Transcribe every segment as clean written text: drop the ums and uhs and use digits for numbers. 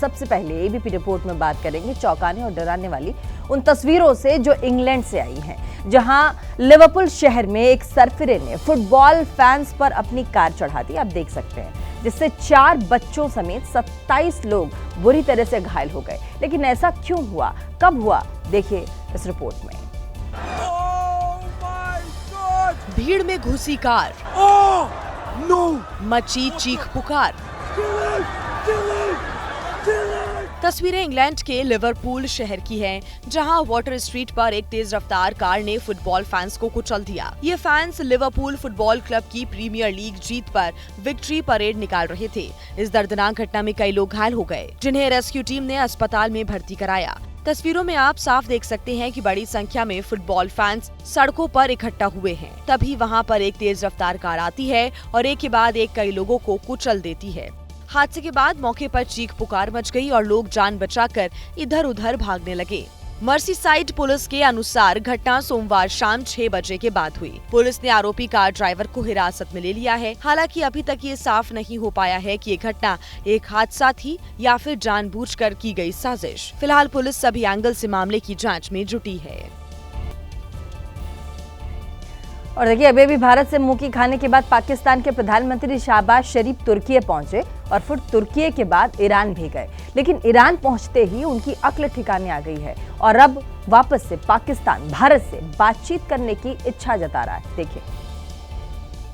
सबसे पहले ABP report में बात करेंगे चौंकाने और डराने वाली उन तस्वीरों से जो इंग्लैंड से आई हैं, जहां लिवरपूल शहर में एक सरफिरे ने फुटबॉल फैंस पर अपनी कार चढ़ा दी। आप देख सकते हैं, जिससे 4 बच्चों समेत 27 लोग बुरी तरह से घायल हो गए। लेकिन ऐसा क्यों हुआ, कब हुआ, देखिए इस रिपोर्ट में। भीड़ में घुसी कार, मची चीख पुकार। तस्वीरें इंग्लैंड के लिवरपूल शहर की हैं, जहां वाटर स्ट्रीट पर एक तेज रफ्तार कार ने फुटबॉल फैंस को कुचल दिया। ये फैंस लिवरपूल फुटबॉल क्लब की प्रीमियर लीग जीत पर विक्ट्री परेड निकाल रहे थे। इस दर्दनाक घटना में कई लोग घायल हो गए, जिन्हें रेस्क्यू टीम ने अस्पताल में भर्ती कराया। तस्वीरों में आप साफ देख सकते हैं कि बड़ी संख्या में फुटबॉल फैंस सड़कों पर इकट्ठा हुए हैं। तभी वहां पर एक तेज रफ्तार कार आती है और एक के बाद एक कई लोगों को कुचल देती है। हादसे के बाद मौके पर चीख पुकार मच गई और लोग जान बचाकर इधर उधर भागने लगे। मर्सीसाइड पुलिस के अनुसार घटना सोमवार शाम 6 बजे के बाद हुई। पुलिस ने आरोपी कार ड्राइवर को हिरासत में ले लिया है। हालांकि अभी तक ये साफ नहीं हो पाया है कि ये घटना एक हादसा थी या फिर जानबूझकर की गई साजिश। फिलहाल पुलिस सभी एंगल से मामले की जांच में जुटी है। और देखिए, अभी भी भारत से मुंह की खाने के बाद पाकिस्तान के प्रधानमंत्री शहबाज शरीफ तुर्की पहुंचे और फिर तुर्की के बाद ईरान भी गए। लेकिन ईरान पहुंचते ही उनकी अक्ल ठिकाने आ गई है और अब वापस से पाकिस्तान भारत से बातचीत करने की इच्छा जता रहा है। देखिए,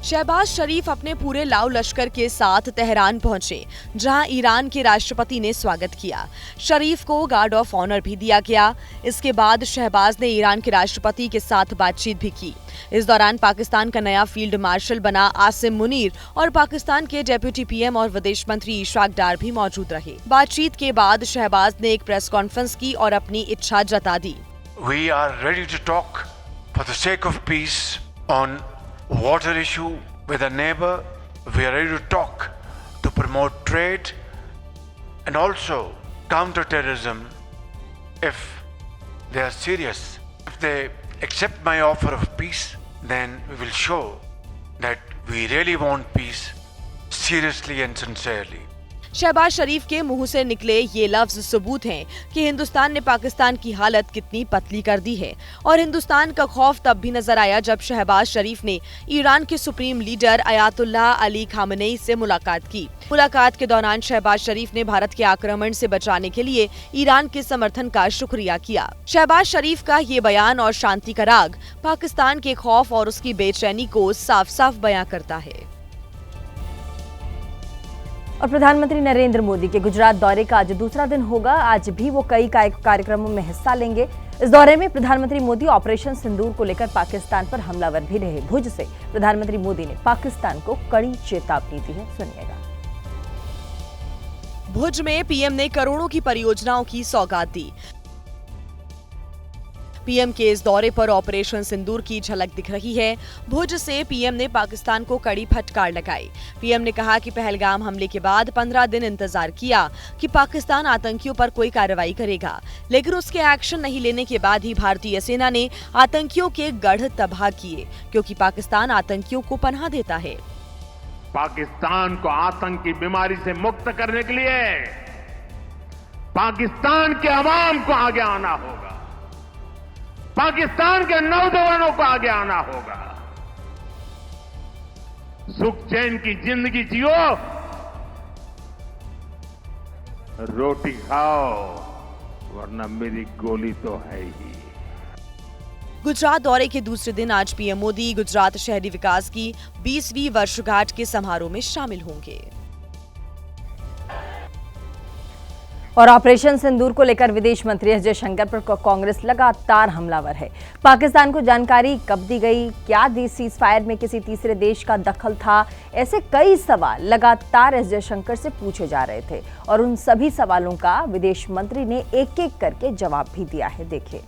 शहबाज शरीफ अपने पूरे लाव लश्कर के साथ तेहरान पहुंचे, जहां ईरान के राष्ट्रपति ने स्वागत किया। शरीफ को गार्ड ऑफ ऑनर भी दिया गया। इसके बाद शहबाज ने ईरान के राष्ट्रपति के साथ बातचीत भी की। इस दौरान पाकिस्तान का नया फील्ड मार्शल बना आसिम मुनीर और पाकिस्तान के डेप्यूटी पीएम और विदेश मंत्री इशफाक डार भी मौजूद रहे। बातचीत के बाद शहबाज ने एक प्रेस कॉन्फ्रेंस की और अपनी इच्छा जता दी। We are ready to talk for the sake of peace on water issue with a neighbor. We are ready to talk to promote trade and also counter terrorism if they are serious. If they accept my offer of peace, then we will show that we really want peace seriously and sincerely. Shahbaz शरीफ के मुंह से निकले ये लफ्ज सबूत हैं कि हिंदुस्तान ने पाकिस्तान की हालत कितनी पतली कर दी है। और हिंदुस्तान का खौफ तब भी नजर आया जब शहबाज शरीफ ने ईरान के supreme leader Ayatollah Ali Khamenei से मुलाकात की। मुलाकात के दौरान शहबाज शरीफ ने भारत के आक्रमण से बचाने के लिए ईरान के समर्थन का शुक्रिया किया। शहबाज शरीफ का ये बयान और शांति का राग पाकिस्तान के खौफ और उसकी बेचैनी को साफ साफ बयां करता है। और प्रधानमंत्री नरेंद्र मोदी के गुजरात दौरे का आज दूसरा दिन होगा। आज भी वो कई कार्यक्रमों में हिस्सा लेंगे। इस दौरे में प्रधानमंत्री मोदी ऑपरेशन सिंदूर को लेकर पाकिस्तान पर हमलावर भी रहे। भुज से प्रधानमंत्री मोदी ने पाकिस्तान को कड़ी चेतावनी दी है, सुनिएगा। भुज में पीएम ने करोड़ों की परियोजनाओं की सौगात दी। पीएम के इस दौरे पर ऑपरेशन सिंदूर की झलक दिख रही है। भुज से पीएम ने पाकिस्तान को कड़ी फटकार लगाई। पीएम ने कहा कि पहलगाम हमले के बाद 15 दिन इंतजार किया कि पाकिस्तान आतंकियों पर कोई कार्रवाई करेगा, लेकिन उसके एक्शन नहीं लेने के बाद ही भारतीय सेना ने आतंकियों के गढ़ तबाह किए, क्योंकि पाकिस्तान आतंकियों को पनाह देता है। पाकिस्तान को आतंक की बीमारी से मुक्त करने के लिए पाकिस्तान के अवाम को आगे आना होगा, पाकिस्तान के नौजवानों को आगे आना होगा। सुख चैन की जिंदगी जियो, रोटी खाओ, वरना मेरी गोली तो है ही। गुजरात दौरे के दूसरे दिन आज पीएम मोदी गुजरात शहरी विकास की 20वीं वर्षगांठ के समारोह में शामिल होंगे। और ऑपरेशन सिंदूर को लेकर विदेश मंत्री एस जयशंकर पर कांग्रेस लगातार हमलावर है। पाकिस्तान को जानकारी कब दी गई, क्या दी सीज फायर में किसी तीसरे देश का दखल था, ऐसे कई सवाल लगातार एस जयशंकर से पूछे जा रहे थे और उन सभी सवालों का विदेश मंत्री ने एक एक करके जवाब भी दिया है। देखिए,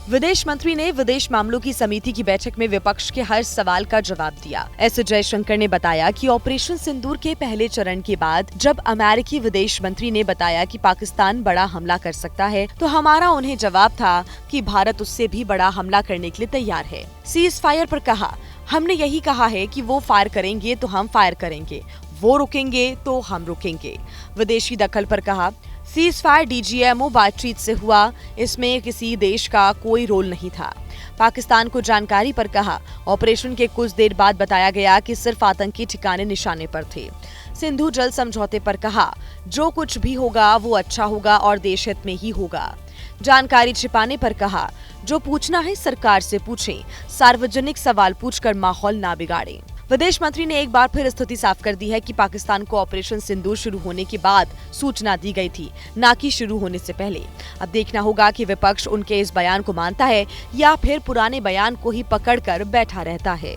विदेश मंत्री ने विदेश मामलों की समिति की बैठक में विपक्ष के हर सवाल का जवाब दिया। एस जयशंकर ने बताया कि ऑपरेशन सिंदूर के पहले चरण के बाद जब अमेरिकी विदेश मंत्री ने बताया कि पाकिस्तान बड़ा हमला कर सकता है, तो हमारा उन्हें जवाब था कि भारत उससे भी बड़ा हमला करने के लिए तैयार है। सीज फायर पर कहा, हमने यही कहा है कि वो फायर करेंगे तो हम फायर करेंगे, वो रुकेंगे तो हम रुकेंगे। विदेशी दखल पर कहा, सीज फायर डीजीएमओ बातचीत से हुआ, इसमें किसी देश का कोई रोल नहीं था। पाकिस्तान को जानकारी पर कहा, ऑपरेशन के कुछ देर बाद बताया गया कि सिर्फ आतंकी ठिकाने निशाने पर थे। सिंधु जल समझौते पर कहा, जो कुछ भी होगा वो अच्छा होगा और देश हित में ही होगा। जानकारी छिपाने पर कहा, जो पूछना है सरकार से पूछें, सार्वजनिक सवाल पूछकर माहौल ना बिगाड़ें। विदेश मंत्री ने एक बार फिर स्थिति साफ कर दी है कि पाकिस्तान को ऑपरेशन सिंदूर शुरू होने के बाद सूचना दी गई थी, ना कि शुरू होने से पहले। अब देखना होगा कि विपक्ष उनके इस बयान को मानता है या फिर पुराने बयान को ही पकड़कर बैठा रहता है।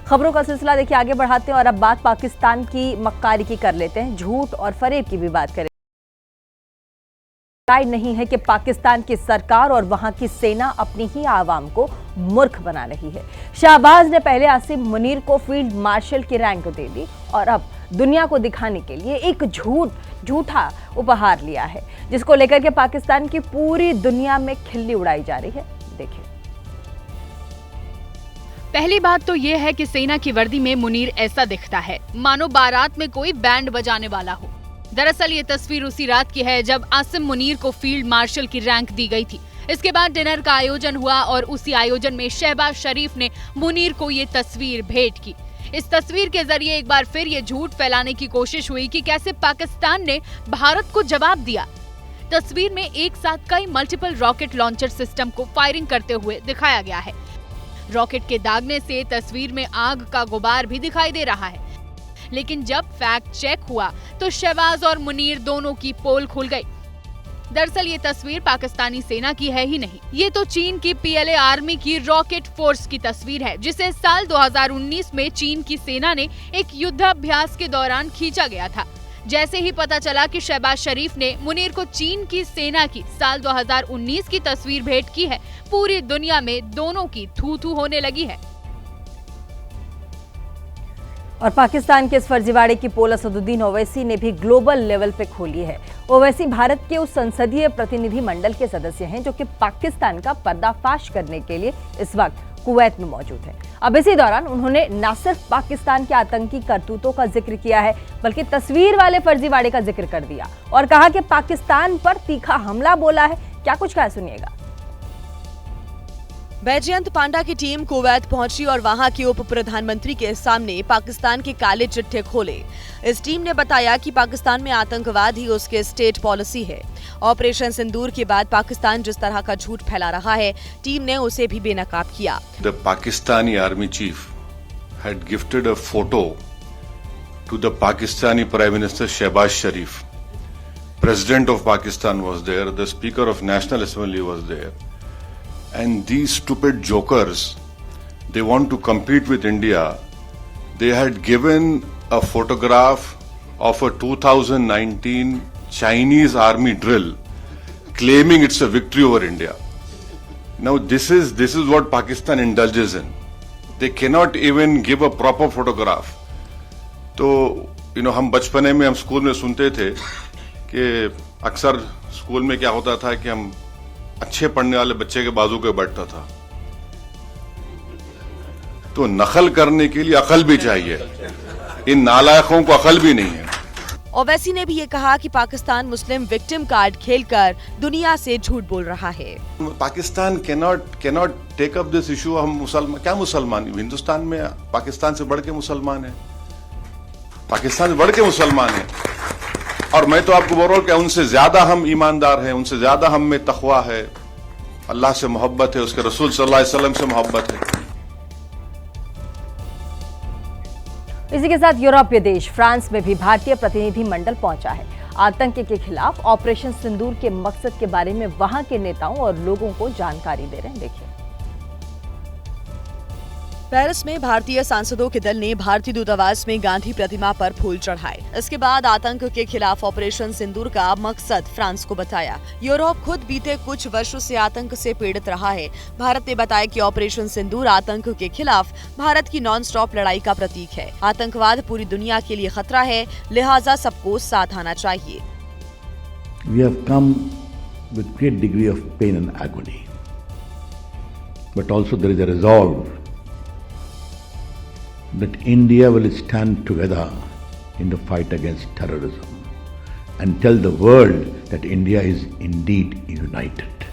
खबरों का सिलसिला देखिए आगे बढ़ाते हैं और अब बात पाकिस्तान की मक्कारी की कर लेते हैं। झूठ और फरेब की भी बात करें। नहीं है कि पाकिस्तान की सरकार और वहां की सेना अपनी ही आवाम को मूर्ख बना रही है। शहबाज ने पहले आसिम मुनीर को फील्ड मार्शल की रैंक दे दी और अब दुनिया को दिखाने के लिए एक झूठा उपहार लिया है, जिसको लेकर के पाकिस्तान की पूरी दुनिया में खिल्ली उड़ाई जा रही है। देखिए, पहली बात तो यह है कि सेना की वर्दी में मुनीर ऐसा दिखता है मानो बारात में कोई बैंड बजाने वाला हो। दरअसल ये तस्वीर उसी रात की है जब आसिम मुनीर को फील्ड मार्शल की रैंक दी गई थी। इसके बाद डिनर का आयोजन हुआ और उसी आयोजन में शहबाज शरीफ ने मुनीर को ये तस्वीर भेंट की। इस तस्वीर के जरिए एक बार फिर ये झूठ फैलाने की कोशिश हुई कि कैसे पाकिस्तान ने भारत को जवाब दिया। तस्वीर में एक साथ कई मल्टीपल रॉकेट लॉन्चर सिस्टम को फायरिंग करते हुए दिखाया गया है। रॉकेट के दागने से तस्वीर में आग का गुबार भी दिखाई दे रहा है, लेकिन जब फैक्ट चेक हुआ तो शहबाज और मुनीर दोनों की पोल खुल गई। दरअसल ये तस्वीर पाकिस्तानी सेना की है ही नहीं, ये तो चीन की पीएलए आर्मी की रॉकेट फोर्स की तस्वीर है, जिसे साल 2019 में चीन की सेना ने एक युद्धाभ्यास के दौरान खींचा गया था। जैसे ही पता चला कि शहबाज शरीफ ने मुनीर को चीन की सेना की साल 2019 की तस्वीर भेंट की है, पूरी दुनिया में दोनों की थू-थू होने लगी है। और पाकिस्तान के इस फर्जीवाड़े की पोल असदुद्दीन ओवैसी ने भी ग्लोबल लेवल पे खोली है। ओवैसी भारत के उस संसदीय प्रतिनिधि मंडल के सदस्य हैं जो कि पाकिस्तान का पर्दाफाश करने के लिए इस वक्त कुवैत में मौजूद है। अब इसी दौरान उन्होंने न सिर्फ पाकिस्तान के आतंकी करतूतों का जिक्र किया है, बल्कि तस्वीर वाले फर्जीवाड़े का जिक्र कर दिया और कहा कि पाकिस्तान पर तीखा हमला बोला है। क्या कुछ कहा, सुनिएगा। बैजयंत पांडा की टीम कुवैत पहुंची और वहां के उप प्रधानमंत्री के सामने पाकिस्तान के काले चिट्ठे खोले। इस टीम ने बताया कि पाकिस्तान में आतंकवाद ही उसके स्टेट पॉलिसी है। ऑपरेशन सिंदूर के बाद पाकिस्तान जिस तरह का झूठ फैला रहा है, टीम ने उसे भी बेनकाब किया। The Pakistani army chief had gifted a photo to the Pakistani Prime Minister Shehbaz Sharif. President of Pakistan was there, the Speaker of National Assembly was there. And these stupid jokers, they want to compete with India. They had given a photograph of a 2019 Chinese army drill, claiming it's a victory over India. Now this is what Pakistan indulges in. They cannot even give a proper photograph. तो हम बचपने में हम school में सुनते थे कि अक्सर स्कूल में क्या होता था कि हम अच्छे पढ़ने वाले बच्चे के बाजू पे बैठता था। तो नकल करने के लिए अकल भी चाहिए, इन नालायकों को अकल भी नहीं है। ओवैसी ने भी ये कहा कि पाकिस्तान मुस्लिम विक्टिम कार्ड खेलकर दुनिया से झूठ बोल रहा है। Pakistan cannot take up this issue. हम मुसलमान हिंदुस्तान में पाकिस्तान से बढ़ के मुसलमान है, पाकिस्तान से बढ़ के मुसलमान है। और मैं तो आपको बोल रहा हूं कि उनसे ज्यादा हम ईमानदार हैं, उनसे ज्यादा हम में तकवा है, अल्लाह से मोहब्बत है, उसके रसूल सल्लल्लाहु अलैहि वसल्लम से मोहब्बत है। इसी के साथ यूरोपीय देश फ्रांस में भी भारतीय प्रतिनिधि मंडल पहुंचा है। आतंक के खिलाफ ऑपरेशन सिंदूर के मकसद के बारे में वहां के नेताओं और लोगों को जानकारी दे रहे हैं। देखिए, पेरिस में भारतीय सांसदों के दल ने भारतीय दूतावास में गांधी प्रतिमा पर फूल चढ़ाए। इसके बाद आतंक के खिलाफ ऑपरेशन सिंदूर का मकसद फ्रांस को बताया। यूरोप खुद बीते कुछ वर्षों से आतंक से पीड़ित रहा है। भारत ने बताया कि ऑपरेशन सिंदूर आतंक के खिलाफ भारत की नॉन स्टॉप लड़ाई का प्रतीक है। आतंकवाद पूरी दुनिया के लिए खतरा है, लिहाजा सबको साथ आना चाहिए। We have come with great degree of pain and agony, but also there is a resolve that India will stand together in the fight against terrorism and tell the world that India is indeed united.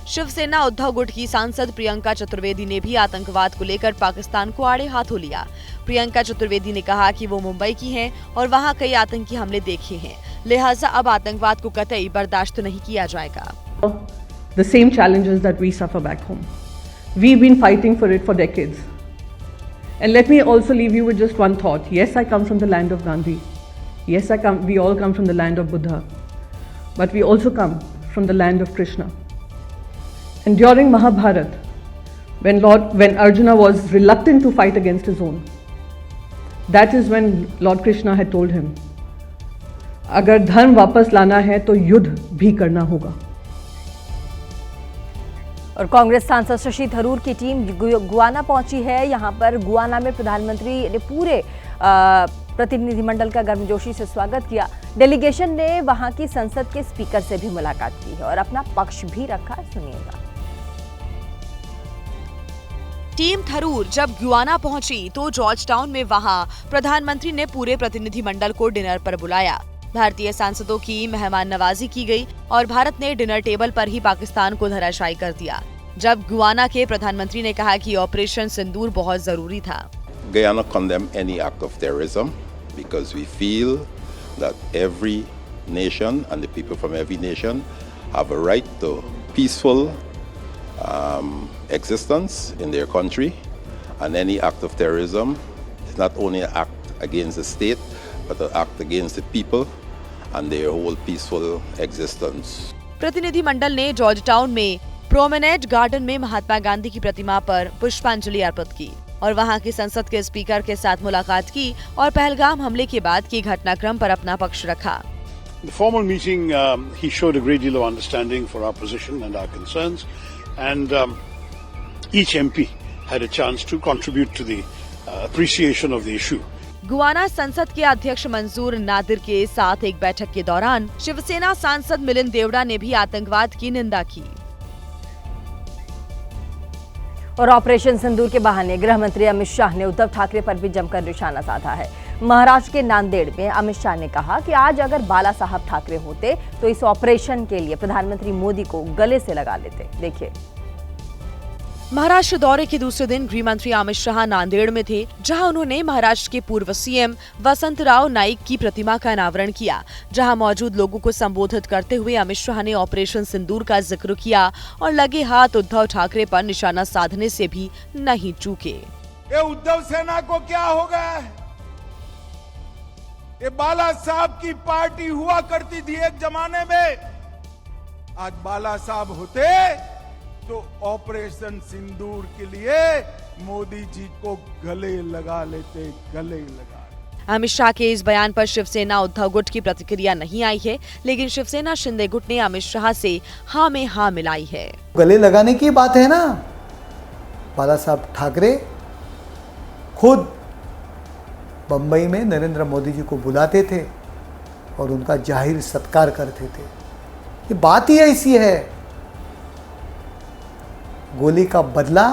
Shiv Sena Uddhav गुट की सांसद प्रियंका चतुर्वेदी ने भी आतंकवाद को लेकर पाकिस्तान को आड़े हाथों लिया। प्रियंका चतुर्वेदी ने कहा कि वो मुंबई की हैं और वहां कई आतंकी हमले देखे हैं, लिहाजा अब आतंकवाद को कतई बर्दाश्त नहीं किया जाएगा। The same challenges that we suffer back home. We've been fighting for it for decades. And let me also leave you with just one thought. Yes, I come from the land of Gandhi. Yes, we all come from the land of Buddha. But we also come from the land of Krishna. And during Mahabharata, when Arjuna was reluctant to fight against his own, that is when Lord Krishna had told him, अगर धर्म वापस लाना है तो युद्ध भी करना होगा। और कांग्रेस सांसद शशि थरूर की टीम गुआना पहुंची है। यहां पर गुआना में प्रधानमंत्री ने पूरे प्रतिनिधिमंडल का गर्मजोशी से स्वागत किया। डेलीगेशन ने वहां की संसद के स्पीकर से भी मुलाकात की है और अपना पक्ष भी रखा। सुनिएगा। टीम थरूर जब गुआना पहुंची तो जॉर्ज टाउन में वहां प्रधानमंत्री ने पूरे प्रतिनिधिमंडल को डिनर पर बुलाया। भारतीय सांसदों की मेहमान नवाजी की गई और भारत ने डिनर टेबल पर ही पाकिस्तान को धराशायी कर दिया। जब गुआना के प्रधानमंत्री ने कहा कि ऑपरेशन सिंदूर बहुत जरूरी था। Guyana condemn any act of terrorism because we feel that every nation and the people from every nation have a right to peaceful existence in their country, and any act of terrorism is not only an act against the state but an act against the people and their whole peaceful existence. प्रतिनिधिमंडल ने George town में promenade garden में महात्मा गांधी की प्रतिमा पर पुष्पांजलि अर्पित की और वहां की संसद के स्पीकर के साथ मुलाकात की और पहलगाम हमले के बाद के घटनाक्रम पर अपना पक्ष रखा। The formal meeting, he showed a great deal of understanding for our position and our concerns, and each MP had a chance to contribute to the appreciation of the issue. Guana संसद के अध्यक्ष मंजूर नादिर के साथ एक बैठक के दौरान शिवसेना सांसद मिलिंद देवड़ा ने भी आतंकवाद की निंदा की। और ऑपरेशन सिंदूर के बहाने गृह मंत्री अमित शाह ने उद्धव ठाकरे पर भी जमकर निशाना साधा है। महाराष्ट्र के नांदेड़ में अमित शाह ने कहा कि आज अगर बाला साहब ठाकरे होते तो इस ऑपरेशन के लिए प्रधानमंत्री मोदी को गले से लगा लेते। देखिए। महाराष्ट्र दौरे के दूसरे दिन गृह मंत्री अमित शाह नांदेड़ में थे, जहां उन्होंने महाराष्ट्र के पूर्व सीएम वसंतराव नाईक की प्रतिमा का अनावरण किया। जहां मौजूद लोगों को संबोधित करते हुए अमित शाह ने ऑपरेशन सिंदूर का जिक्र किया और लगे हाथ उद्धव ठाकरे पर निशाना साधने से भी नहीं चूके। ये उद्धव सेना को क्या हो गया है? ये बाला साहब की पार्टी हुआ करती थी एक जमाने में। आज बाला साहब होते तो ऑपरेशन सिंदूर के लिए मोदी जी को गले लगा लेते, गले लगा। अमित शाह के इस बयान पर शिवसेना उद्धव गुट की प्रतिक्रिया नहीं आई है, लेकिन शिवसेना शिंदे गुट ने अमित शाह से हाँ में हाँ मिलाई है। गले लगाने की बात है ना, बाला साहब ठाकरे खुद बंबई में नरेंद्र मोदी जी को बुलाते थे और उनका जाहिर सत्कार करते थे। ये बात ही ऐसी है। गोली का बदला,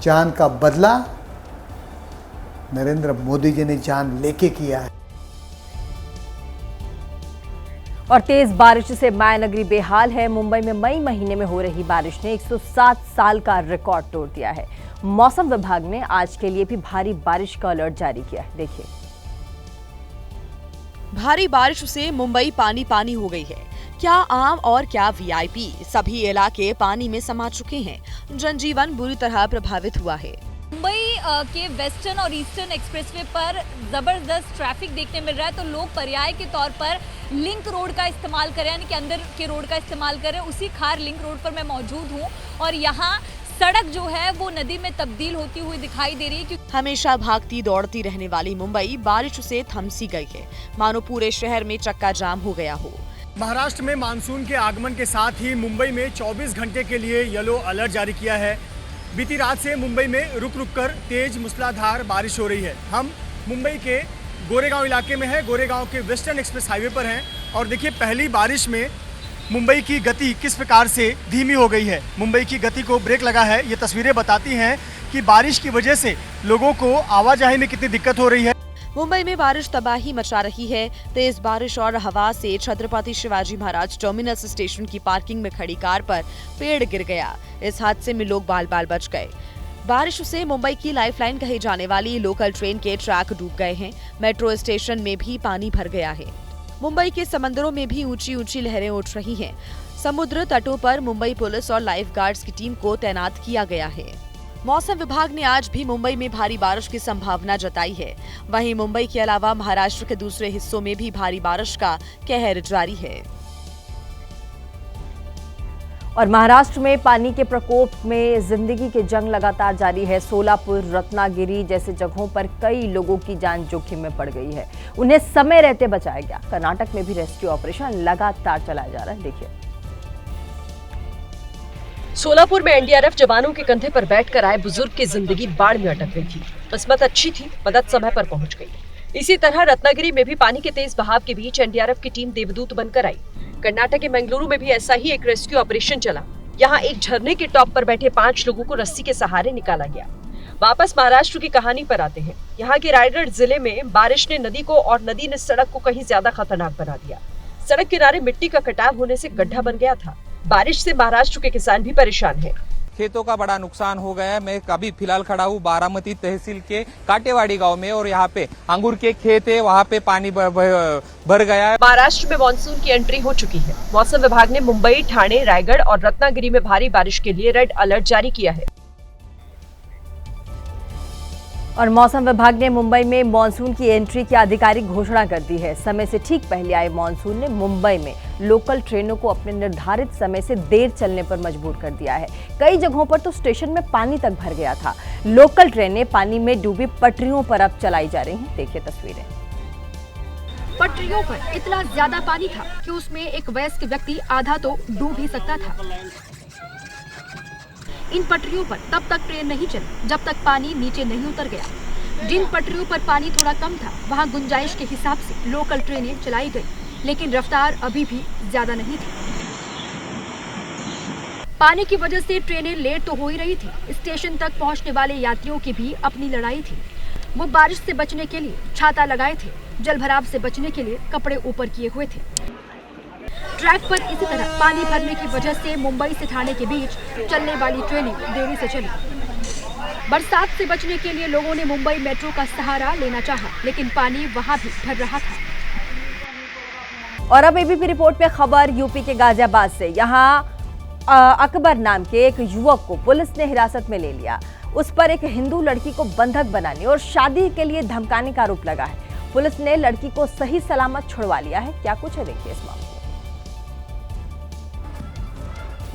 जान का बदला नरेंद्र मोदी जी ने जान लेके किया है। और तेज बारिश से मायानगरी बेहाल है। मुंबई में मई महीने में हो रही बारिश ने 107 साल का रिकॉर्ड तोड़ दिया है। मौसम विभाग ने आज के लिए भी भारी बारिश का अलर्ट जारी किया है। देखिए। भारी बारिश से मुंबई पानी पानी हो गई है। क्या आम और क्या वीआईपी, सभी इलाके पानी में समा चुके हैं। जनजीवन बुरी तरह प्रभावित हुआ है। मुंबई के वेस्टर्न और ईस्टर्न एक्सप्रेसवे पर जबरदस्त ट्रैफिक देखने मिल रहा है, तो लोग पर्याय के तौर पर लिंक रोड का इस्तेमाल करें, यानी कि अंदर के रोड का इस्तेमाल करें। उसी खार लिंक रोड पर मैं मौजूद हूँ और यहाँ सड़क जो है वो नदी में तब्दील होती हुई दिखाई दे रही है। क्योंकि हमेशा भागती दौड़ती रहने वाली मुंबई बारिश से थमसी गई है, मानो पूरे शहर में चक्का जाम हो गया हो। महाराष्ट्र में मानसून के आगमन के साथ ही मुंबई में 24 घंटे के लिए येलो अलर्ट जारी किया है। बीती रात से मुंबई में रुक रुक कर तेज मूसलाधार बारिश हो रही है। हम मुंबई के गोरेगांव इलाके में हैं, गोरेगांव के वेस्टर्न एक्सप्रेस हाईवे पर हैं और देखिए पहली बारिश में मुंबई की गति किस प्रकार से धीमी हो गई है। मुंबई की गति को ब्रेक लगा है। ये तस्वीरें बताती हैं कि बारिश की वजह से लोगों को आवाजाही में कितनी दिक्कत हो रही है। मुंबई में बारिश तबाही मचा रही है। तेज बारिश और हवा से छत्रपति शिवाजी महाराज टर्मिनस स्टेशन की पार्किंग में खड़ी कार पर पेड़ गिर गया। इस हादसे में लोग बाल बाल बच गए। बारिश से मुंबई की लाइफलाइन कही जाने वाली लोकल ट्रेन के ट्रैक डूब गए हैं। मेट्रो स्टेशन में भी पानी भर गया है। मुंबई के समंदरों में भी ऊंची ऊंची लहरें उठ रही हैं। समुद्र तटों पर मुंबई पुलिस और लाइफ गार्ड्स की टीम को तैनात किया गया है। मौसम विभाग ने आज भी मुंबई में भारी बारिश की संभावना जताई है। वहीं मुंबई के अलावा महाराष्ट्र के दूसरे हिस्सों में भी भारी बारिश का कहर जारी है। और महाराष्ट्र में पानी के प्रकोप में जिंदगी की जंग लगातार जारी है। सोलापुर, रत्नागिरी जैसे जगहों पर कई लोगों की जान जोखिम में पड़ गई है। उन्हें समय रहते बचाया गया। कर्नाटक में भी रेस्क्यू ऑपरेशन लगातार चलाया जा रहा है। देखिए, सोलापुर में एनडीआरएफ जवानों के कंधे पर बैठकर आए बुजुर्ग की जिंदगी बाढ़ में अटक गई थी। किस्मत अच्छी थी, मदद समय पर पहुंच गई। इसी तरह रत्नागिरी में भी पानी के तेज बहाव के बीच एनडीआरएफ की टीम देवदूत बनकर आई। कर्नाटक के मंगलुरु में भी ऐसा ही एक रेस्क्यू ऑपरेशन चला। यहाँ एक झरने के टॉप पर बैठे 5 लोगों को रस्सी के सहारे निकाला गया। वापस महाराष्ट्र की कहानी पर आते हैं। यहाँ के रायगढ़ जिले में बारिश ने नदी को और नदी ने सड़क को कहीं ज्यादा खतरनाक बना दिया। सड़क किनारे मिट्टी का कटाव होने से गड्ढा बन गया था। बारिश से महाराष्ट्र के किसान भी परेशान हैं। खेतों का बड़ा नुकसान हो गया है। मैं अभी फिलहाल खड़ा हूँ बारामती तहसील के काटेवाड़ी गांव में और यहाँ पे अंगूर के खेत है, वहाँ पे पानी भर गया है। महाराष्ट्र में मानसून की एंट्री हो चुकी है। मौसम विभाग ने मुंबई, ठाणे, रायगढ़ और रत्नागिरी में भारी बारिश के लिए रेड अलर्ट जारी किया है। और मौसम विभाग ने मुंबई में मानसून की एंट्री की आधिकारिक घोषणा कर दी है। समय से ठीक पहले आए मानसून ने मुंबई में लोकल ट्रेनों को अपने निर्धारित समय से देर चलने पर मजबूर कर दिया है। कई जगहों पर तो स्टेशन में पानी तक भर गया था। लोकल ट्रेनें पानी में डूबी पटरियों पर अब चलाई जा रही हैं। देखिए तस्वीरें। पटरियों पर इतना ज्यादा पानी था कि उसमें एक वयस्क व्यक्ति आधा तो डूब ही सकता था। इन पटरियों पर तब तक ट्रेन नहीं चली जब तक पानी नीचे नहीं उतर गया। जिन पटरियों पर पानी थोड़ा कम था वहां गुंजाइश के हिसाब से लोकल ट्रेनें चलाई गई, लेकिन रफ्तार अभी भी ज्यादा नहीं थी। पानी की वजह से ट्रेनें लेट तो हो ही रही थी। स्टेशन तक पहुंचने वाले यात्रियों की भी अपनी लड़ाई थी। वो बारिश से बचने के लिए छाता लगाए थे, जलभराव से बचने के लिए कपड़े ऊपर किए हुए थे। ट्रैक पर इसी तरह पानी भरने की वजह से मुंबई से ठाणे के बीच चलने वाली ट्रेनें देरी से चली। बरसात से बचने के लिए लोगों ने मुंबई मेट्रो का सहारा लेना चाहा, लेकिन पानी वहां भी भर रहा था। और अब एबीपी रिपोर्ट पे खबर यूपी के गाजियाबाद से। यहाँ अकबर नाम के एक युवक को पुलिस ने हिरासत में ले लिया। उस पर एक हिंदू लड़की को बंधक बनाने और शादी के लिए धमकाने का आरोप लगा है। पुलिस ने लड़की को सही सलामत छुड़वा लिया है। क्या कुछ है, देखिए इस मामले।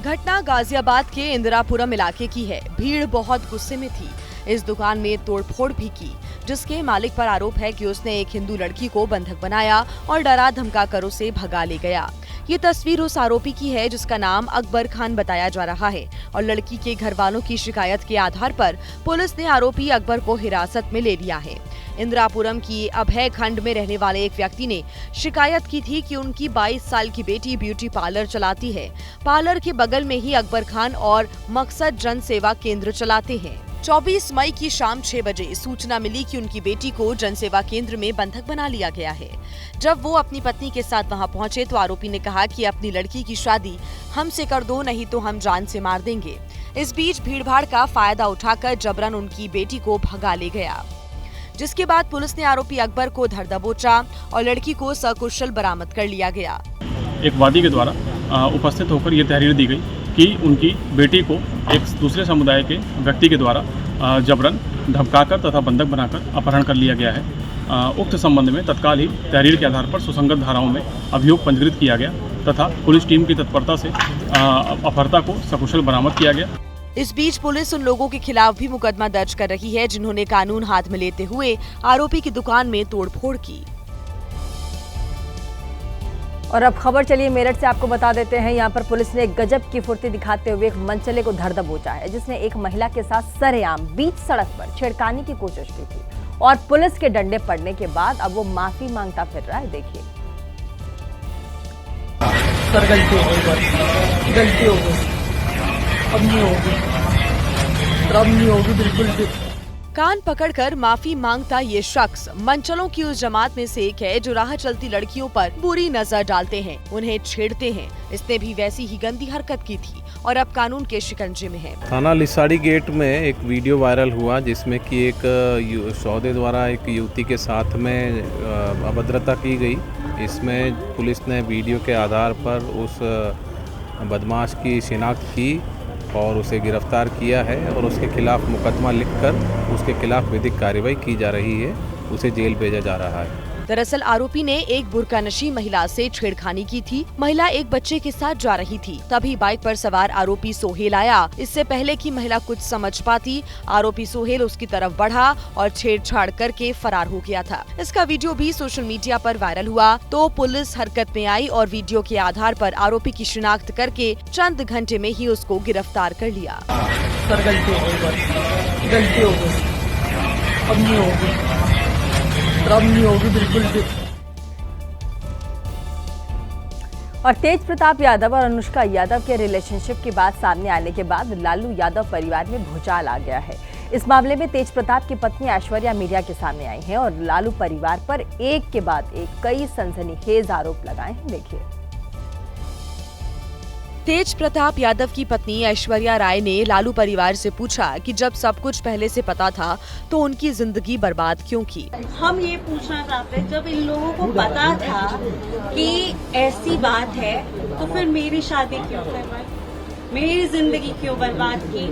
घटना गाजियाबाद के इंदिरापुरम इलाके की है। भीड़ बहुत गुस्से में थी। इस दुकान में तोड़फोड़ भी की, जिसके मालिक पर आरोप है कि उसने एक हिंदू लड़की को बंधक बनाया और डरा धमकाकर उसे भगा ले गया। ये तस्वीर उस आरोपी की है जिसका नाम अकबर खान बताया जा रहा है और लड़की के घर वालों की शिकायत के आधार पर पुलिस ने आरोपी अकबर को हिरासत में ले लिया है। इंदिरापुरम की अभय खंड में रहने वाले एक व्यक्ति ने शिकायत की थी कि उनकी 22 साल की बेटी ब्यूटी पार्लर चलाती है। पार्लर के बगल में ही अकबर खान और मकसद जन सेवा केंद्र चलाते हैं। 24 मई की शाम 6 बजे सूचना मिली कि उनकी बेटी को जनसेवा केंद्र में बंधक बना लिया गया है। जब वो अपनी पत्नी के साथ वहां पहुंचे तो आरोपी ने कहा कि अपनी लड़की की शादी हमसे कर दो, नहीं तो हम जान से मार देंगे। इस बीच भीड़भाड़ का फायदा उठाकर जबरन उनकी बेटी को भगा ले गया, जिसके बाद पुलिस ने आरोपी अकबर को धर दबोचा और लड़की को सकुशल बरामद कर लिया गया। एक वादी के द्वारा उपस्थित होकर ये तहरीर दी गई कि उनकी बेटी को एक दूसरे समुदाय के व्यक्ति के द्वारा जबरन धमकाकर तथा बंधक बनाकर अपहरण कर लिया गया है। उक्त संबंध में तत्काल ही तहरीर के आधार पर सुसंगत धाराओं में अभियोग पंजीकृत किया गया तथा पुलिस टीम की तत्परता से अपहर्ता को सकुशल बरामद किया गया। इस बीच पुलिस उन लोगों के खिलाफ भी मुकदमा दर्ज कर रही है जिन्होंने कानून हाथ में लेते हुए आरोपी की दुकान में तोड़फोड़ की। और अब खबर चलिए मेरठ से आपको बता देते हैं। यहाँ पर पुलिस ने एक गजब की फुर्ती दिखाते हुए एक मनचले को धर दबोचा है, जिसने एक महिला के साथ सरेआम बीच सड़क पर छेड़खानी की कोशिश की थी और पुलिस के डंडे पड़ने के बाद अब वो माफी मांगता फिर रहा है। देखिए। सर गलती हो गई, अब नहीं होगी। अब नहीं होगी बिल्कुल भी। कान पकड़कर माफी मांगता ये शख्स मंचलों की उस जमात में से एक है जो राह चलती लड़कियों पर बुरी नजर डालते हैं, उन्हें छेड़ते हैं। इसने भी वैसी ही गंदी हरकत की थी और अब कानून के शिकंजे में है। थाना लिसाड़ी गेट में एक वीडियो वायरल हुआ जिसमें कि एक सौदे द्वारा एक युवती के साथ में अभद्रता की गई। इसमें पुलिस ने वीडियो के आधार पर उस बदमाश की शिनाख्त की और उसे गिरफ्तार किया है और उसके खिलाफ मुकदमा लिखकर उसके खिलाफ विधिक कार्रवाई की जा रही है। उसे जेल भेजा जा रहा है। दरअसल आरोपी ने एक बुर्कानशी महिला से छेड़खानी की थी। महिला एक बच्चे के साथ जा रही थी, तभी बाइक पर सवार आरोपी सोहेल आया। इससे पहले कि महिला कुछ समझ पाती, आरोपी सोहेल उसकी तरफ बढ़ा और छेड़छाड़ करके फरार हो गया था। इसका वीडियो भी सोशल मीडिया पर वायरल हुआ तो पुलिस हरकत में आई और वीडियो के आधार पर आरोपी की शिनाख्त करके चंद घंटे में ही उसको गिरफ्तार कर लिया। सर गलती हो गई, गलती हो गई, अब नहीं होगी, अब नहीं होगी बिल्कुल भी। और तेज प्रताप यादव और अनुष्का यादव के रिलेशनशिप की बात सामने आने के बाद लालू यादव परिवार में भूचाल आ गया है। इस मामले में तेज प्रताप की पत्नी ऐश्वर्या मीडिया के सामने आई हैं और लालू परिवार पर एक के बाद एक कई सनसनीखेज आरोप लगाए हैं। देखिए। तेज प्रताप यादव की पत्नी ऐश्वर्या राय ने लालू परिवार से पूछा कि जब सब कुछ पहले से पता था तो उनकी जिंदगी बर्बाद क्यों की। हम ये पूछना चाहते हैं, जब इन लोगों को पता था कि ऐसी बात है तो फिर मेरी शादी क्यों करवाई, मेरी जिंदगी क्यों बर्बाद की,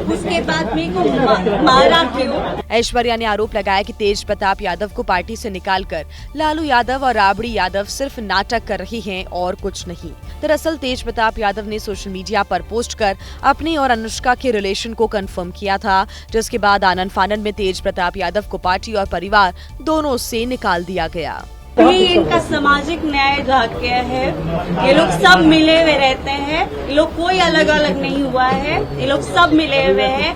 उसके बाद मेरे को मारा क्यों। ऐश्वर्या ने आरोप लगाया कि तेज प्रताप यादव को पार्टी से निकालकर लालू यादव और राबड़ी यादव सिर्फ नाटक कर रही हैं और कुछ नहीं। दरअसल तेज प्रताप यादव ने सोशल मीडिया पर पोस्ट कर अपनी और अनुष्का के रिलेशन को कंफर्म किया था, जिसके बाद आनन फानन में तेज प्रताप यादव को पार्टी और परिवार दोनों से निकाल दिया गया। ये इनका सामाजिक न्याय जाग गया है। ये लोग सब मिले हुए रहते हैं, ये लोग कोई अलग अलग नहीं हुआ है, ये लोग सब मिले हुए हैं।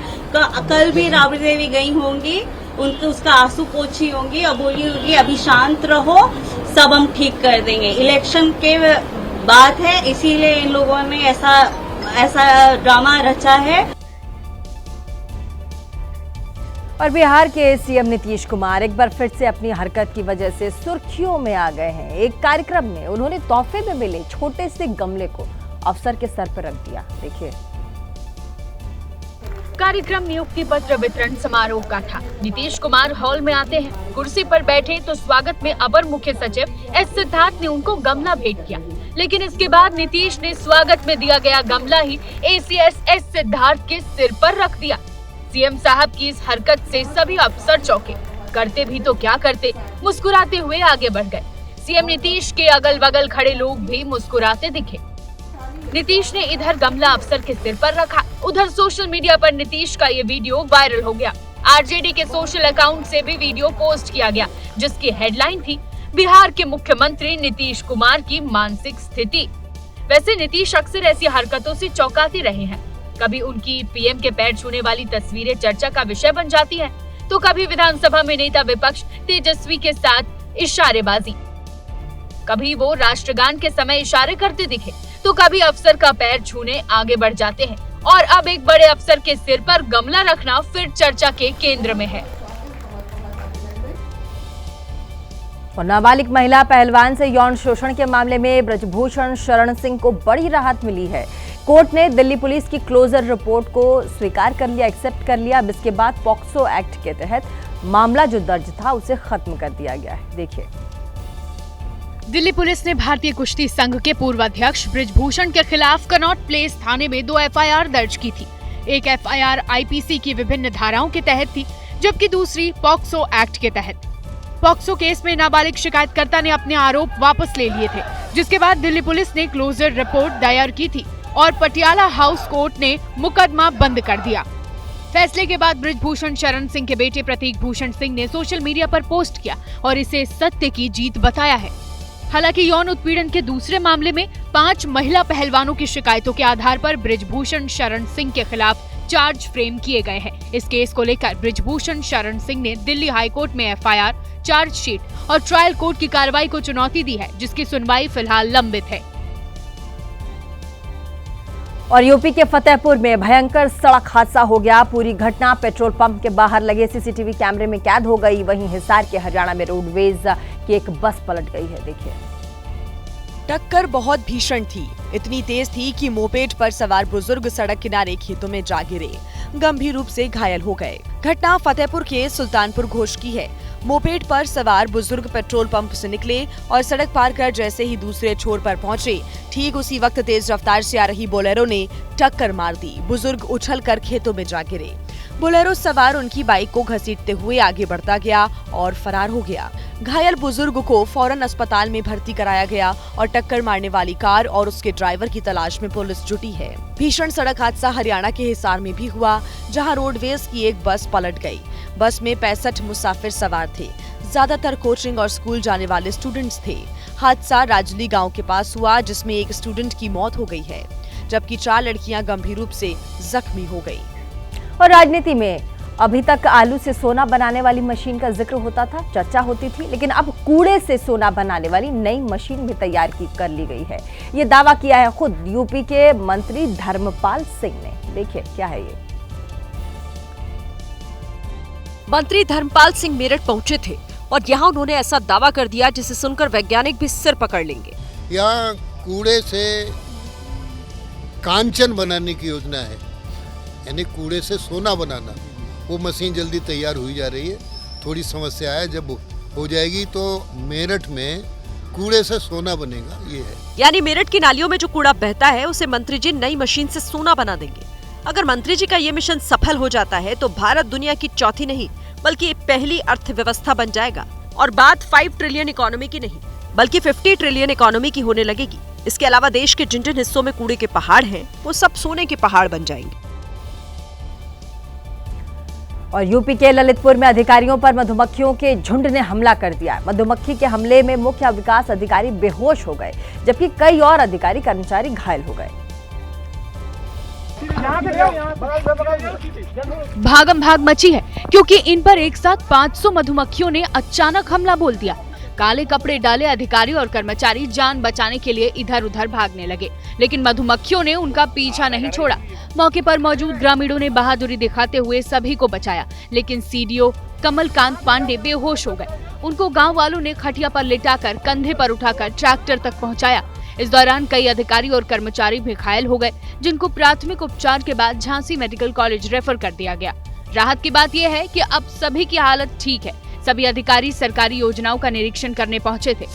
कल भी राबड़ी देवी गई होंगी, उनको उसका आंसू पोछी होंगी और बोली होगी अभी शांत रहो, सब हम ठीक कर देंगे। इलेक्शन के बात है, इसीलिए इन लोगों ने ऐसा ड्रामा रचा है। और बिहार के सीएम नीतीश कुमार एक बार फिर से अपनी हरकत की वजह से सुर्खियों में आ गए हैं। एक कार्यक्रम में उन्होंने तोहफे में मिले छोटे से गमले को अफसर के सर पर रख दिया। देखिए। कार्यक्रम नियुक्ति पत्र वितरण समारोह का था। नीतीश कुमार हॉल में आते हैं, कुर्सी पर बैठे तो स्वागत में अपर मुख्य सचिव एस सिद्धार्थ ने उनको गमला भेंट किया, लेकिन इसके बाद नीतीश ने स्वागत में दिया गया गमला ही एसीएस एस सिद्धार्थ के सिर पर रख दिया। सीएम साहब की इस हरकत से सभी अफसर चौंके। करते भी तो क्या करते, मुस्कुराते हुए आगे बढ़ गए। सीएम नीतीश के अगल बगल खड़े लोग भी मुस्कुराते दिखे। नीतीश ने इधर गमला अफसर के सिर पर रखा, उधर सोशल मीडिया पर नीतीश का ये वीडियो वायरल हो गया। आरजेडी के सोशल अकाउंट से भी वीडियो पोस्ट किया गया, जिसकी हेडलाइन थी बिहार के मुख्यमंत्री नीतीश कुमार की मानसिक स्थिति। वैसे नीतीश अक्सर ऐसी हरकतों से चौंकाते रहे हैं। कभी उनकी पीएम के पैर छूने वाली तस्वीरें चर्चा का विषय बन जाती हैं, तो कभी विधानसभा में नेता विपक्ष तेजस्वी के साथ इशारेबाजी, कभी वो राष्ट्रगान के समय इशारे करते दिखे, तो कभी अफसर का पैर छूने आगे बढ़ जाते हैं। और अब एक बड़े अफसर के सिर पर गमला रखना फिर चर्चा के केंद्र में है। और नाबालिग महिला पहलवान से यौन शोषण के मामले में ब्रजभूषण शरण सिंह को बड़ी राहत मिली है। कोर्ट ने दिल्ली पुलिस की क्लोजर रिपोर्ट को स्वीकार कर लिया, एक्सेप्ट कर लिया। अब इसके बाद पॉक्सो एक्ट के तहत मामला जो दर्ज था उसे खत्म कर दिया गया है। देखिए। दिल्ली पुलिस ने भारतीय कुश्ती संघ के पूर्व अध्यक्ष ब्रजभूषण के खिलाफ कनॉट प्लेस थाने में 2 एफआईआर दर्ज की थी। एक एफआईआर आईपीसी की विभिन्न धाराओं के तहत थी, जबकि दूसरी पॉक्सो एक्ट के तहत। पॉक्सो केस में नाबालिग शिकायतकर्ता ने अपने आरोप वापस ले लिए थे, जिसके बाद दिल्ली पुलिस ने क्लोजर रिपोर्ट दायर की थी और पटियाला हाउस कोर्ट ने मुकदमा बंद कर दिया। फैसले के बाद ब्रजभूषण शरण सिंह के बेटे प्रतीक भूषण सिंह ने सोशल मीडिया पर पोस्ट किया और इसे सत्य की जीत बताया है। हालांकि यौन उत्पीड़न के दूसरे मामले में 5 महिला पहलवानों की शिकायतों के आधार पर ब्रजभूषण शरण सिंह के खिलाफ चार्ज फ्रेम किए गए हैं। इस केस को लेकर ब्रजभूषण शरण सिंह ने दिल्ली हाईकोर्ट में एफआईआर, चार्जशीट और ट्रायल कोर्ट की कार्रवाई को चुनौती दी है, जिसकी सुनवाई फिलहाल लंबित है। और यूपी के फतेहपुर में भयंकर सड़क हादसा हो गया। पूरी घटना पेट्रोल पंप के बाहर लगे सीसीटीवी कैमरे में कैद हो गई। वहीं हिसार के हरियाणा में रोडवेज की एक बस पलट गई है। देखिए, टक्कर बहुत भीषण थी। इतनी तेज थी कि मोपेड पर सवार बुजुर्ग सड़क किनारे खेतों में जा गिरे, गंभीर रूप से घायल हो गए। घटना फतेहपुर के सुल्तानपुर घोष की है। मोपेड पर सवार बुजुर्ग पेट्रोल पंप से निकले और सड़क पार कर जैसे ही दूसरे छोर पर पहुंचे, ठीक उसी वक्त तेज रफ्तार से आ रही बोलेरो ने टक्कर मार दी। बुजुर्ग उछलकर खेतों में जा गिरे। बोलेरो सवार उनकी बाइक को घसीटते हुए आगे बढ़ता गया और फरार हो गया। घायल बुजुर्ग को फौरन अस्पताल में भर्ती कराया गया और टक्कर मारने वाली कार और उसके ड्राइवर की तलाश में पुलिस जुटी है। भीषण सड़क हादसा हरियाणा के हिसार में भी हुआ, जहां रोडवेज की एक बस पलट गई। बस में 65 मुसाफिर सवार थे, ज्यादातर कोचिंग और स्कूल जाने वाले स्टूडेंट्स थे। हादसा राजली गाँव के पास हुआ, जिसमें एक स्टूडेंट की मौत हो गई है, जबकि 4 लड़कियां गंभीर रूप से जख्मी हो गई। और राजनीति में अभी तक आलू से सोना बनाने वाली मशीन का जिक्र होता था, चर्चा होती थी, लेकिन अब कूड़े से सोना बनाने वाली नई मशीन भी तैयार कर ली गई है। ये दावा किया है खुद यूपी के मंत्री धर्मपाल सिंह ने। देखिए क्या है ये। मंत्री धर्मपाल सिंह मेरठ पहुंचे थे और यहाँ उन्होंने ऐसा दावा कर दिया जिसे सुनकर वैज्ञानिक भी सिर पकड़ लेंगे। यहाँ कूड़े से कांचन बनाने की योजना है, यानी कूड़े से सोना बनाना। वो मशीन जल्दी तैयार हुई जा रही है। थोड़ी समस्या है, जब हो जाएगी तो मेरठ में कूड़े से सोना बनेगा, ये है। यानी मेरठ की नालियों में जो कूड़ा बहता है उसे मंत्री जी नई मशीन से सोना बना देंगे। अगर मंत्री जी का ये मिशन सफल हो जाता है तो भारत दुनिया की चौथी नहीं बल्कि पहली अर्थव्यवस्था बन जाएगा। और बात 5 ट्रिलियन इकोनॉमी की नहीं बल्कि 50 ट्रिलियन इकोनॉमी की होने लगेगी। इसके अलावा देश के जिन जिन हिस्सों में कूड़े के पहाड़ हैं वो सब सोने के पहाड़ बन जाएंगे। और यूपी के ललितपुर में अधिकारियों पर मधुमक्खियों के झुंड ने हमला कर दिया। मधुमक्खी के हमले में मुख्य विकास अधिकारी बेहोश हो गए, जबकि कई और अधिकारी कर्मचारी घायल हो गए। भागम भाग मची है क्योंकि इन पर एक साथ 500 मधुमक्खियों ने अचानक हमला बोल दिया। काले कपड़े डाले अधिकारी और कर्मचारी जान बचाने के लिए इधर उधर भागने लगे, लेकिन मधुमक्खियों ने उनका पीछा नहीं छोड़ा। मौके पर मौजूद ग्रामीणों ने बहादुरी दिखाते हुए सभी को बचाया, लेकिन सीडीओ कमलकांत पांडे बेहोश हो गए। उनको गांव वालों ने खटिया पर लिटाकर कंधे पर उठाकर ट्रैक्टर तक पहुंचाया। इस दौरान कई अधिकारी और कर्मचारी भी घायल हो गए, जिनको प्राथमिक उपचार के बाद झांसी मेडिकल कॉलेज रेफर कर दिया गया। राहत की बात यह है कि अब सभी की हालत ठीक है। सभी अधिकारी सरकारी योजनाओं का निरीक्षण करने पहुंचे थे।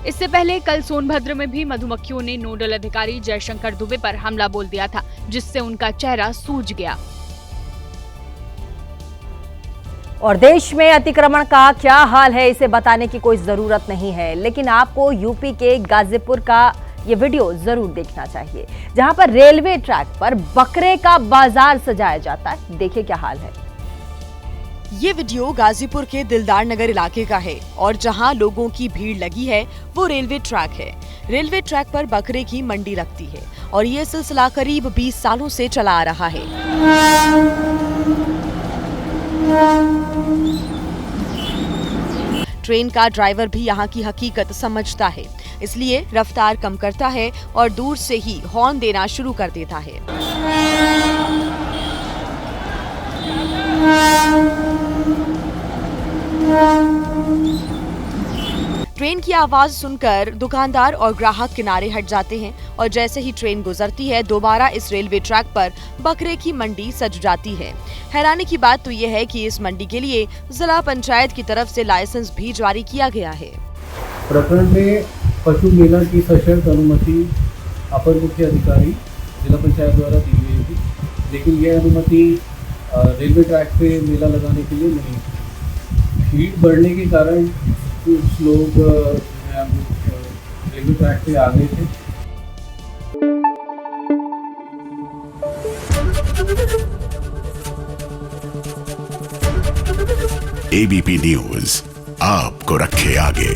इससे पहले कल सोनभद्र में भी मधुमक्खियों ने नोडल अधिकारी जयशंकर दुबे पर हमला बोल दिया था, जिससे उनका चेहरा सूज गया। और देश में अतिक्रमण का क्या हाल है इसे बताने की कोई जरूरत नहीं है, लेकिन आपको यूपी के गाजीपुर का ये वीडियो जरूर देखना चाहिए, जहां पर रेलवे ट्रैक पर बकरे का बाजार सजाया जाता है। देखिए क्या हाल है। ये वीडियो गाजीपुर के दिलदार नगर इलाके का है और जहां लोगों की भीड़ लगी है वो रेलवे ट्रैक है। रेलवे ट्रैक पर बकरे की मंडी लगती है और ये सिलसिला करीब 20 सालों से चला आ रहा है। ट्रेन का ड्राइवर भी यहाँ की हकीकत समझता है, इसलिए रफ्तार कम करता है और दूर से ही हॉर्न देना शुरू कर देता है। ट्रेन की आवाज सुनकर दुकानदार और ग्राहक किनारे हट जाते हैं और जैसे ही ट्रेन गुजरती है दोबारा इस रेलवे ट्रैक पर बकरे की मंडी सज जाती है। हैरानी की बात तो यह है कि इस मंडी के लिए जिला पंचायत की तरफ से लाइसेंस भी जारी किया गया है। प्रकरण में पशु मेला की सशर्त अनुमति अपर मुख्य अधिकारी जिला पंचायत द्वारा दी गई थी, लेकिन यह अनुमति रेलवे ट्रैक पे मेला लगाने के लिए नहीं थी। भीड़ बढ़ने के कारण कुछ लोग रेलवे ट्रैक पे आ गए थे। एबीपी न्यूज़ आपको रखे आगे।